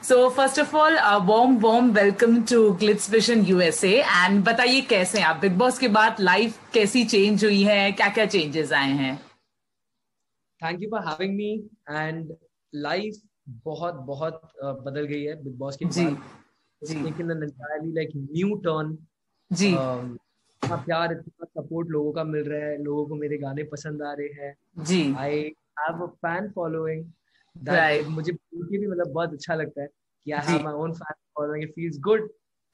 So first of all warm welcome to Glitz Vision USA and बताइए कैसे हैं आप? बिग बॉस के बाद लाइफ कैसी चेंज हुई है, क्या क्या चेंजेस आए हैं? Thank you for having me. And life बहुत बहुत बदल गई है बिग बॉस के जी। बाद। जी। Taken an entirely like new turn. जी। इतना प्यार, इतना सपोर्ट लोगों का मिल रहा है, लोगों को मेरे गाने पसंद आ रहे हैं। जी। I have a fan following that right. मुझे बोल के भी मतलब बहुत अच्छा लगता है कि आई जी। Have my own fan following. It feels good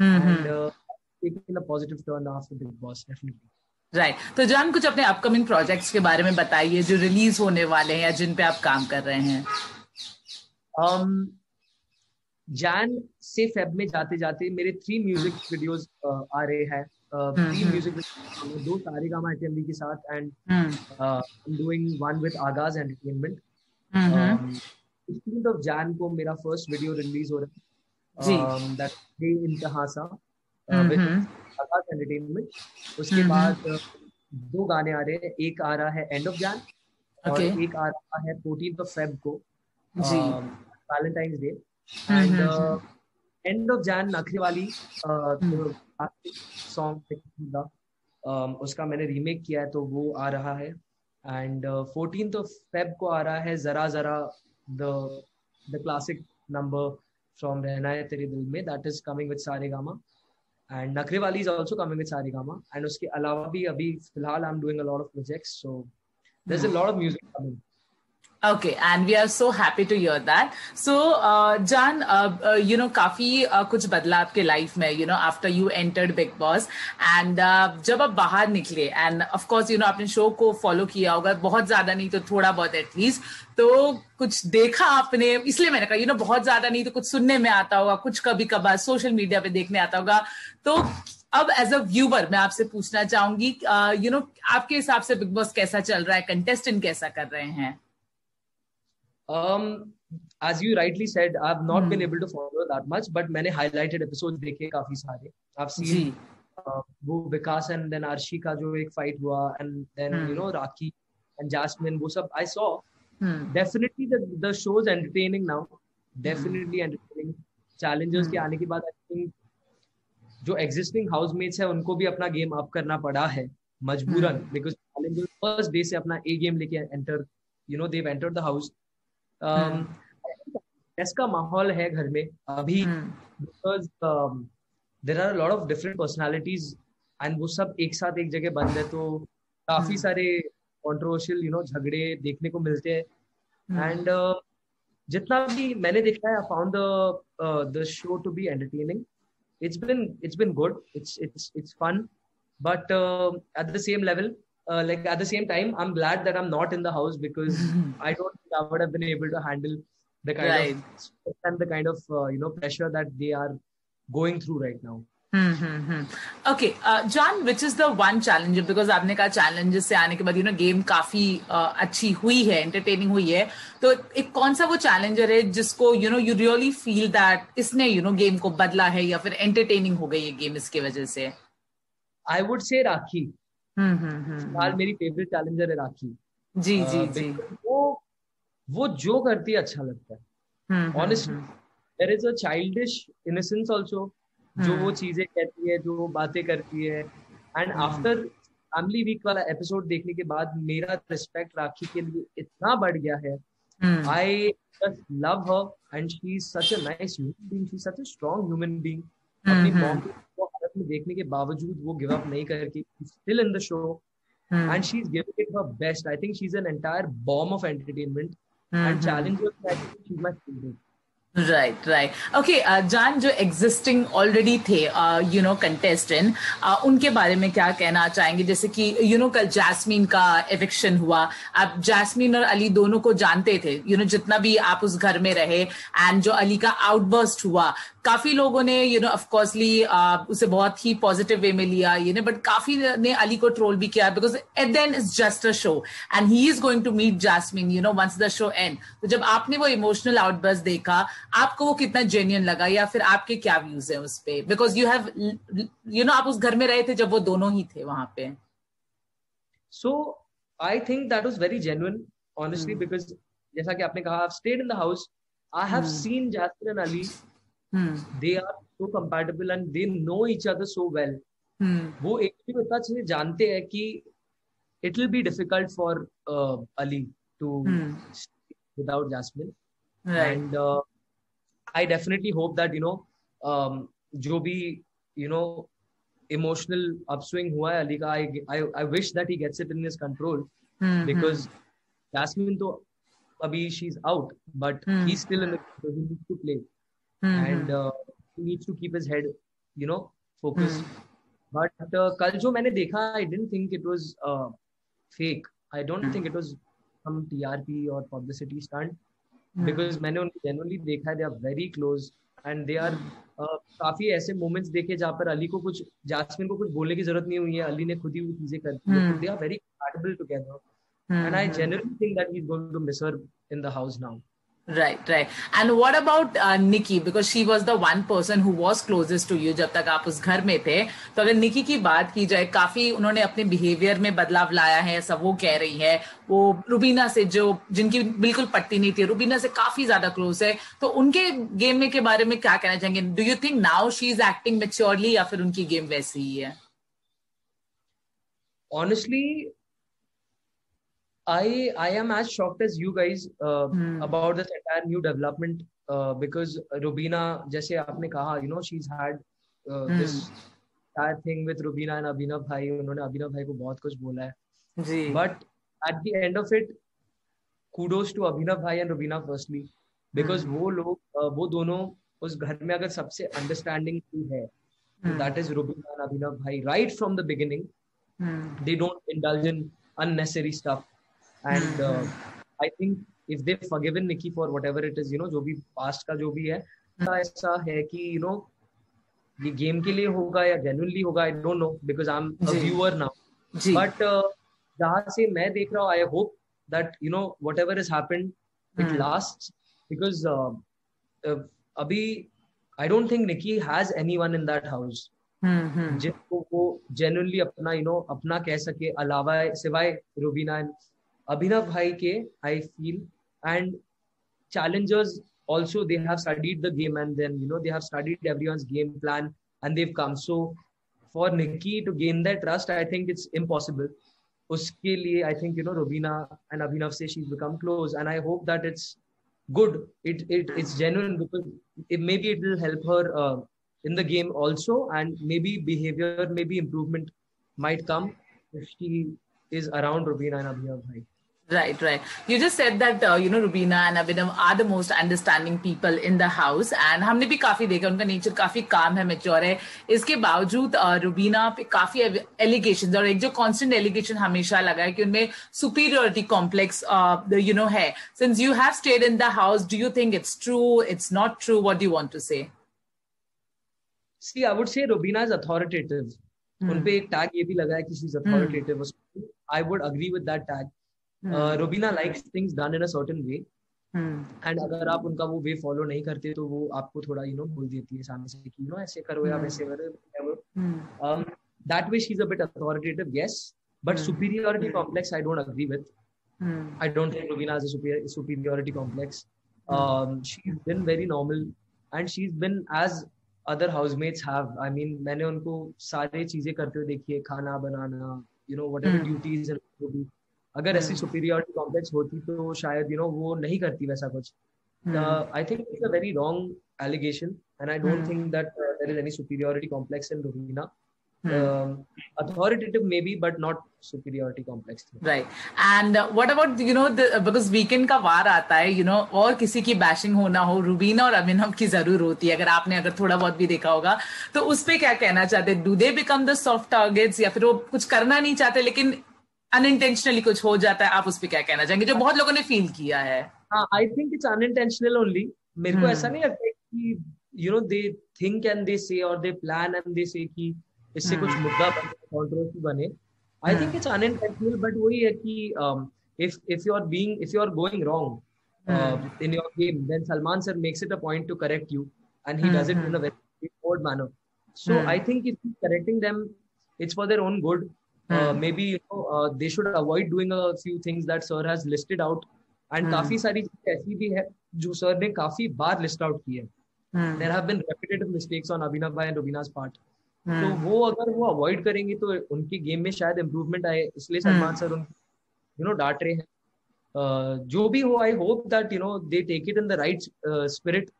and hmm. Taking a positive turn after Big Boss definitely. Right, तो जान कुछ अपने अपकमिंग प्रोजेक्ट्स के बारे में बताइए जो रिलीज होने वाले हैं या जिन पे आप काम कर रहे हैं। जैन से फेब में जाते जाते मेरे 3 म्यूजिक वीडियोस आ रहे हैं। Three hmm. Music video, 2 Saregama HMV के साथ and hmm. I am doing one with Aagaz entertainment. Hmm. 15 Jan को मेरा फर्स्ट वीडियो रिलीज हो जी। रहा है, दैट डे इन तहासा विद हम्म। आगाज एंटरटेनमेंट। उसके हम्म। बाद 2 गाने आ रहे हैं। एक आ रहा है एंड ऑफ जैन ओके। और एक आ रहा है 14 फेब को, जी। Valentine's Day. And hmm. End of Jan नखरे वाली हम्म। सॉन्ग उसका मैंने रीमेक किया है तो वो आ रहा है। एंड 14 फेब को आ रहा है जरा जरा, the the classic number from Rehna Hai Tere Dil Mein, that is coming with Saregama. And Nakhre Wali is also coming with Saregama. And उसके अलावा भी अभी फिलहाल I am doing a lot of projects, so there is a lot of music coming. Okay, and we are so happy to hear that. So, Jan, काफी कुछ बदला आपके life में, after you entered Big Boss, and जब आप बाहर निकले, and of course, आपने शो को फॉलो किया होगा, बहुत ज्यादा नहीं तो थोड़ा बहुत एटलीस्ट, तो कुछ देखा आपने, इसलिए मैंने कहा, बहुत ज्यादा नहीं तो कुछ सुनने में आता होगा, कुछ कभी कभार सोशल मीडिया पे देखने आता होगा, तो अब एज अ व्यूवर मैं आपसे पूछना चाहूंगी, आपके हिसाब से बिग बॉस कैसा चल रहा है, कंटेस्टेंट कैसा कर रहे हैं? As you rightly said, I've not been hmm. able to follow that much, but मैंने highlighted episodes देखे काफी सारे. I've जी। seen वो विकास and then अर्शी का जो एक fight हुआ, and then hmm. Rakhi and Jasmine, वो सब I saw. Hmm. Definitely the show is entertaining now. Hmm. Definitely entertaining. Challengers के हम्म। आने के बाद I think जो existing housemates है उनको भी अपना गेम अप करना पड़ा है मजबूरन, हम्म। because challengers first day से अपना A गेम लेके enter, they've entered the house. Hmm. ऐसा माहौल है घर में अभी, hmm. Because there are lot of different personalities and वो सब एक साथ एक जगह बंद है, तो काफी हम्म। सारे कंट्रोवर्शियल झगड़े देखने को मिलते हैं। हम्म। एंड जितना भी मैंने देखा है, I found the show to be entertaining. It's been good. It's fun, but at the same level, like at the same time, I'm glad that I'm not in the house, because I don't think I would have been able to handle the kind of right. stress and the kind of pressure that they are going through right now. Okay, John, which is the one challenge, because आपने कहा challenges से आने के बाद game काफी अच्छी हुई है, एंटरटेनिंग हुई है, तो एक कौन सा वो चैलेंजर है जिसको यू रियली फील दैट इसने गेम को बदला है या फिर एंटरटेनिंग हो गई है गेम इसकी वजह से? I would say राखी. हम्म। फिलहाल मेरी फेवरेट चैलेंजर है राखी. जी। जी। जी। Because वो जो करती है अच्छा लगता है. Honestly, hmm. there is a childish innocence also, जो वो हम्म। चीजें कहती है, जो बातें करती है. And hmm. After family week वाला एपिसोड देखने के बाद मेरा रिस्पेक्ट राखी के लिए इतना बढ़ गया है. Hmm. I just love her and she is such a nice human being, she is such a strong human being. अपनी हम्म। मॉम को हालत में देखने के बावजूद वो गिव अप नहीं करके still in the show, hmm. and she's giving it her best. I think she's an entire bomb of entertainment, and hmm. challengers, I think she's my favorite. Right, right. Okay, जान, जो existing already थे contestant, उनके बारे में क्या कहना चाहेंगे? जैसे कि कल जैस्मीन का एविक्शन हुआ, आप जैस्मीन और अली दोनों को जानते थे, जितना भी आप उस घर में रहे, एंड जो अली का आउटबर्स्ट हुआ, काफी लोगों ने ऑफकोर्सली उसे बहुत ही पॉजिटिव वे में लिया, बट काफी ने अली को ट्रोल भी किया, because at the end is just a show and he is going to meet Jasmin once the show end. तो जब आपने वो इमोशनल आउटबर्स्ट देखा, आपको वो कितना जेन्युइन लगा, या फिर आपके क्या व्यूज है उस पे? बिकॉज यू हैव आप उस घर में रहे थे जब वो दोनों ही थे वहां पे. So I think that was very genuine, honestly, hmm. because जैसा कि आपने कहा, I've stayed in the house I have seen Jasmine and Ali. They are so compatible and they know each other so well. वो एक दूसरे को इतना अच्छे से जानते हैं कि it will be difficult for Ali to without Jasmine. Right. And I definitely hope that जो भी emotional upswing हुआ है अली का, I wish that he gets it in his control. Because Jasmine तो अभी she's out, but he's still in the he needs to play. And he needs to keep his head focused. But कल जो मैंने देखा, I didn't think it was fake. I don't think it was some TRP or publicity stunt. Because मैंने उनको genuinely देखा है, they are very close and they are काफी ऐसे moments देखे जहाँ पर अली को कुछ, जास्मिन को कुछ बोलने की जरूरत नहीं हुई है, अली ने खुद ही वो चीजें कर दी है. They are very compatible together. And I genuinely think that he's going to miss her in the house now. Right. And what about Nikki? Because she was the one person who was closest to you जब तक आप उस घर में थे. तो अगर निकी की बात की जाए, काफी उन्होंने अपने बिहेवियर में बदलाव लाया है, ऐसा वो कह रही है. वो रुबीना से जिनकी बिल्कुल पटती नहीं थी, रुबीना से काफी ज्यादा क्लोज है. तो उनके गेम में के बारे में क्या कहना चाहेंगे? Do you think now she is acting maturely या फिर उनकी गेम वैसी ही है? Honestly, I am as shocked as you guys about this entire new development because Rubina, जैसे आपने कहा, she's had this entire thing with Rubina and Abhinav bhai. उन्होंने अभिनव भाई को बहुत कुछ बोला है. But at the end of it, kudos to Abhinav bhai and Rubina firstly, because वो दोनों उस घर में अगर सबसे understanding है, that is Rubina and Abhinav bhai. Right from the beginning, they don't indulge in unnecessary stuff. And I think if they've forgiven Nikki for whatever it is, जो भी past का जो भी है, ऐसा है कि ये game के लिए होगा या genuinely होगा, I don't know, because I'm a viewer now. But जहाँ से मैं देख रहा हूँ, I hope that whatever has happened, it lasts, because अभी I don't think Nikki has anyone in that house जिसको वो genuinely अपना अपना कह सके, अलावा सिवाय Rubina and Abhinav bhai ke, I feel. And challengers also, they have studied the game and then they have studied everyone's game plan and they've come. So for Nikki to gain their trust, I think it's impossible. Uske liye, I think Rubina and Abhinav say she's become close, and I hope that it's good. It's genuine, because maybe it will help her in the game also, and maybe behavior, maybe improvement might come if she is around Rubina and Abhinav bhai. Right. You just said that Rubina and Abhinav are the most understanding people in the house, and हमने भी काफी देखा, उनका nature काफी काम है, mature है. इसके बावजूद रुबीना पे काफी एलिगेशंस, और एक जो कांस्टेंट एलिगेशन हमेशा लगा है कि उनमें सुपीरियरिटी कॉम्प्लेक्स है. Since you have stayed in the house, do you think it's true, it's not true? What do you want to say? See, I would say Rubina is authoritative. उनपे एक tag ये भी लगा है कि she's authoritative. I would agree with that tag. Rubina likes things done in a certain way, and अगर आप उनका वो वे फॉलो नहीं करते तो वो आपको थोड़ा बोल देती है सामने से कि ऐसे करो या वैसे करो. That way she's a bit authoritative, yes, but superiority complex I don't agree with. I don't think Rubina has a superiority complex. She's been very normal and she's been as other housemates have. I mean, मैंने उनको सारे चीजें करते हुए देखी है, खाना बनाना, whatever duties and अगर ऐसी superiority complex होती तो शायद वो नहीं करती वैसा कुछ. I think it's a very wrong allegation, and I don't think that there is any superiority complex in Rubina. Authoritative maybe, but not superiority complex. Right. And what about because weekend का वार आता है, और किसी की bashing होना हो, रुबीना और अभिनव की जरूर होती है. अगर थोड़ा बहुत भी देखा होगा, तो उस पे क्या कहना चाहते? Do they become the soft targets, या फिर वो कुछ करना नहीं चाहते लेकिन unintentionally कुछ हो जाता है? आप उस पे क्या कहना चाहेंगे, जो बहुत लोगों ने फील किया है? I think it's unintentional only. मेरे को ऐसा नहीं लगता कि they think and they say, or they plan and they say कि इससे कुछ मुद्दा बने, controversy बने. I think it's unintentional, but वही है कि if you are going wrong in your game, then Salman sir makes it a point to correct you, and he does it in a very straightforward manner. So I think if he's correcting them, it's for their own good. Maybe they should avoid doing a few things that sir has listed out and काफी सारी चीजें ऐसी भी है जो sir ने काफी बार list out की है. There have been repetitive mistakes on Abhinav भाई एंड रुबीना's पार्ट. तो वो अगर वो अवॉइड करेंगे तो उनकी गेम में शायद इम्प्रूवमेंट आए, इसलिए सलमान सर उनको डांट रहे हैं. जो भी हो, I hope that they take it in the right spirit,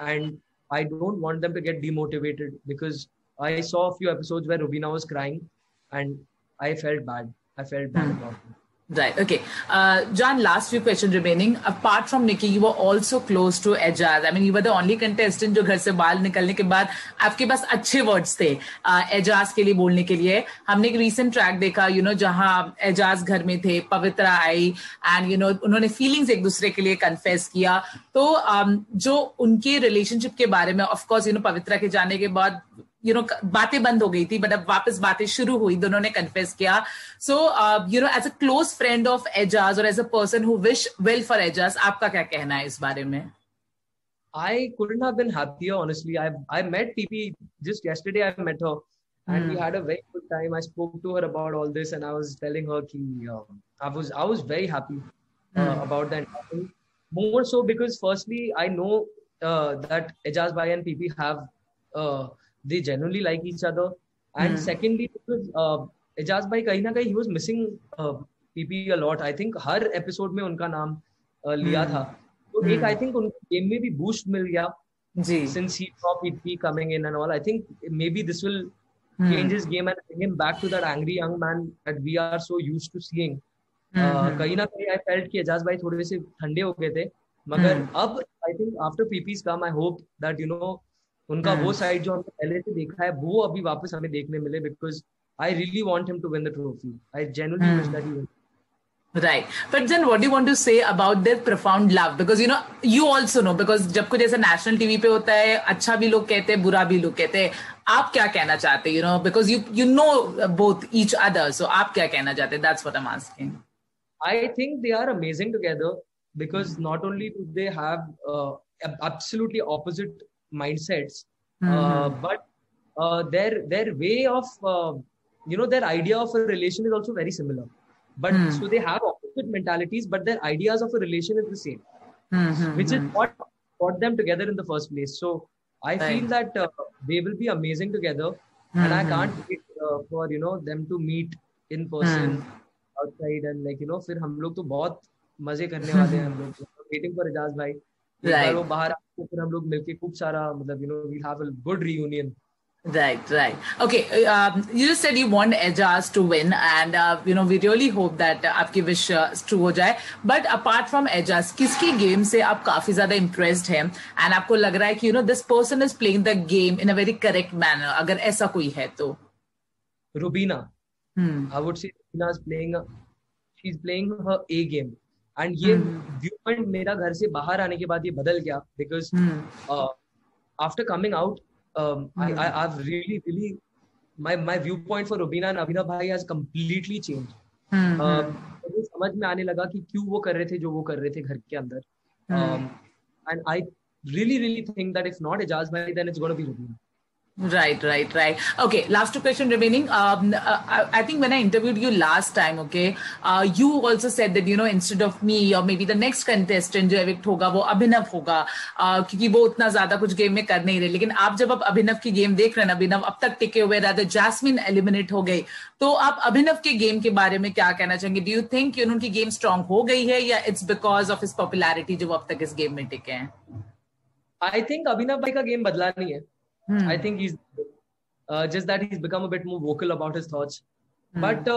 and I don't want them to get demotivated, because I saw a few episodes where Rubina was crying and I felt bad. I felt bad about it. Right. Okay. John, last few questions remaining. Apart from Nikki, you were also close to Ejaz. I mean, you were the only contestant जो घर से बाहर निकलने के बाद आपके पास अच्छे words थे एजाज के लिए बोलने के लिए. हमने एक रीसेंट ट्रैक देखा जहां एजाज घर में थे, पवित्रा आई एंड उन्होंने फीलिंग्स एक दूसरे के लिए कन्फेस किया. तो जो उनके रिलेशनशिप के बारे में ऑफ कोर्स पवित्रा के जाने के बाद बातें बंद हो गई थी, बट अब वापस बातें शुरू हुई, दोनों ने कन्फेस किया. So as a close friend of Eijaz और as a person who wish well for Eijaz, आपका क्या कहना है इस बारे में? I couldn't have been happier, honestly. I met PP just yesterday. I met her and we had a very good time. I spoke to her about all this and I was telling her that I was very happy about that. More so because firstly I know that Ejaz Bhai and PP have they genuinely like each other, and secondly because Ejaz Bhai kahin na kahin he was missing PP a lot. I think her episode में उनका नाम लिया था, तो एक I think उनके game में भी boost मिल गया since he saw PP coming in and all. I think maybe this will change his game and bring him back to that angry young man that we are so used to seeing. कहीं ना कहीं I felt कि एजाज भाई थोड़े से ठंडे हो गए थे, मगर अब I think after PP's come I hope that उनका वो साइड जो हमने पहले से देखा है वो अभी वापस हमें देखने मिले, because I really want him to win the trophy. I genuinely wish that he wins. Right. But then what do you want to say about their profound love? Because you also know, because जब कुछ ऐसा national TV पे होता है, अच्छा भी लोग कहते हैं, बुरा भी लोग कहते हैं. आप क्या कहना चाहते हैं? Because you know both each other. So आप क्या कहना चाहते हैं? That's what I'm asking. I think they are amazing together, because not only do they have absolutely opposite mindsets, but their way of their idea of a relation is also very similar. But so they have opposite mentalities, but their ideas of a relation is the same, which is what brought them together in the first place. So I feel that they will be amazing together, and I can't wait for them to meet in person outside, and फिर हम लोग तो बहुत मजे करने वाले हैं. हम लोग waiting for एजाज भाई, एक बार वो बाहर आके फिर हम लोग मिलके खूब सारा we'll have a good reunion. Right. Okay, you just said you want Ejaz to win, and we really hope that आपकी wish true हो जाए. But apart from Ejaz, किसकी game से आप काफी ज्यादा impressed हैं, and आपको लग रहा है कि this person is playing the game in a very correct manner, अगर ऐसा कोई है तो? Rubina. I would say Rubina is she's playing her A game. And ये viewpoint मेरा घर से बाहर आने के बाद ये बदल गया, because after coming out I've really my viewpoint for Rubina and Abhinav Bhai has completely changed. मुझे समझ में आने लगा कि क्यों वो कर रहे थे जो वो कर रहे थे घर के अंदर. And I really think that if not Ejaz Bhai, then it's going to be Rubina. Right. Okay, last two questions remaining. I think when I interviewed you last time, okay, you also said that instead of me or maybe the next contestant जो evict होगा वो अभिनव होगा, क्योंकि वो उतना ज्यादा कुछ game में कर नहीं रहे. लेकिन आप जब अब अभिनव की गेम देख रहे हैं, अभिनव अब तक टिके हुए, रादर जैस्मिन एलिमिनेट हो गई, तो आप अभिनव के गेम के बारे में क्या कहना चाहेंगे? डू यू थिंक उनकी गेम स्ट्रांग हो गई है, या it's because of his popularity जो वो अब तक इस गेम में टिके हैं? आई थिंक अभिनव भाई का गेम बदला नहीं है. I think he's just that he's become a bit more vocal about his thoughts. But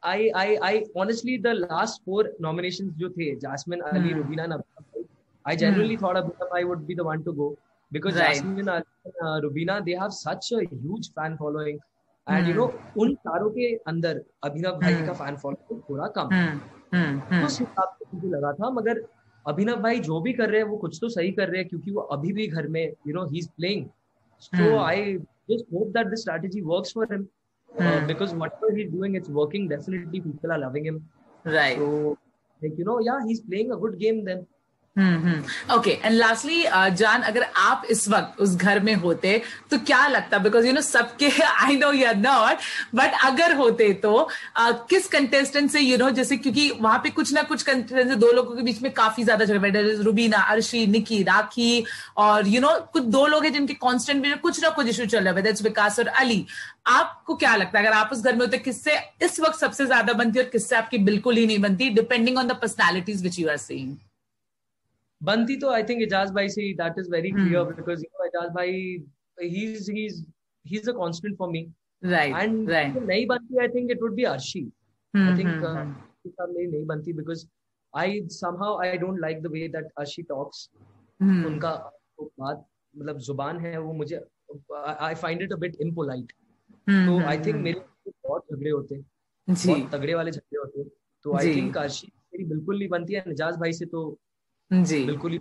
I honestly, the last 4 nominations जो थे, Jasmine, Ali, Rubina and Abhinav, I genuinely thought Abhinav I would be the one to go, because Jasmine and Rubina, they have such a huge fan following, and उन चारों के अंदर अभिनव भाई का fan following थोड़ा कम. तो उस हिसाब से मुझे लगा था, मगर अभिनव भाई जो भी कर रहे हैं वो कुछ तो सही कर रहे हैं, क्योंकि वो अभी भी घर में he is playing. So I just hope that the strategy works for him, because whatever he's doing, it's working. Definitely people are loving him. Right. So he's playing a good game then. Okay, and lastly जान, अगर आप इस वक्त उस घर में होते तो क्या लगता, बिकॉज यू नो सबके I know you are not, but अगर होते तो किस कंटेस्टेंट से यू नो, जैसे क्योंकि वहां पे कुछ ना कुछ कंटेस्टेंट, दो लोगों के बीच में काफी ज्यादा झगड़े, रुबीना, अर्शी, निकी, राखी, और यू नो कुछ दो लोग हैं जिनके कांस्टेंट में कुछ ना कुछ इशू चल रहा है, वेदर इट्स विकास और अली। आपको क्या लगता है अगर आप उस घर में होते, किससे इस वक्त सबसे ज्यादा बनती और किससे आपकी बिल्कुल ही नहीं बनती, depending on the personalities which you are seeing? बनती तो आई थिंक एजाज भाई से, that is very clear, because you know Ejaz भाई he's a constant for me, right, and right. नहीं बनती, I think it would be Arshi. I think मेरी नहीं बनती because I somehow I don't like the way that Arshi talks. उनका बात मतलब जुबान है वो, मुझे I find it a bit impolite. तो I think मेरे बहुत झगड़े होते, बहुत तगड़े वाले झगड़े होते, तो I think Arshi मेरी बिल्कुल नहीं बनती है। एजाज भाई से तो जी बिल्कुल ही।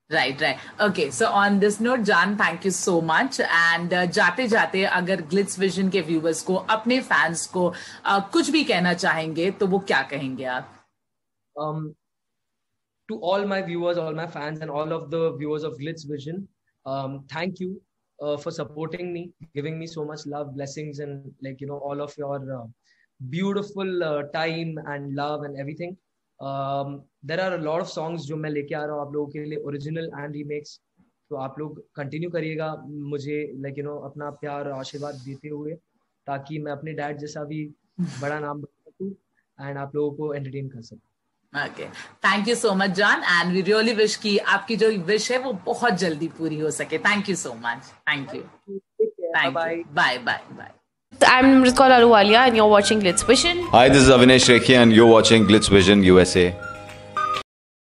Right right, okay, so on this note जान, thank you so much, and जाते जाते अगर ग्लिट्स विजन के व्यूअर्स को, अपने फैंस को कुछ भी कहना चाहेंगे तो वो क्या कहेंगे आप? To all my viewers, all my fans, and all of the viewers of Glitz Vision, thank you for supporting me, giving me so much love, blessings, and like you know all of your beautiful time and love and everything. There are a lot of songs जो मैं लेके आ रहा हूँ आप लोगों के लिए, original and remakes, तो आप लोग कंटिन्यू करिएगा मुझे लाइक यू नो अपना प्यार और आशीर्वाद देते हुए, ताकि मैं अपने डैड जैसा भी बड़ा नाम बना सकूं एंड आप लोगों को एंटरटेन कर सकूं। Okay, thank you so much, John, and we really wish कि आपकी जो विश है वो बहुत जल्दी पूरी हो सके. Thank you so much. Thank you. Thank you. Bye bye bye. I'm Rizqal Aluwalia and you're watching Glitz Vision. Hi, this is Avinesh Rekhi and you're watching Glitz Vision USA.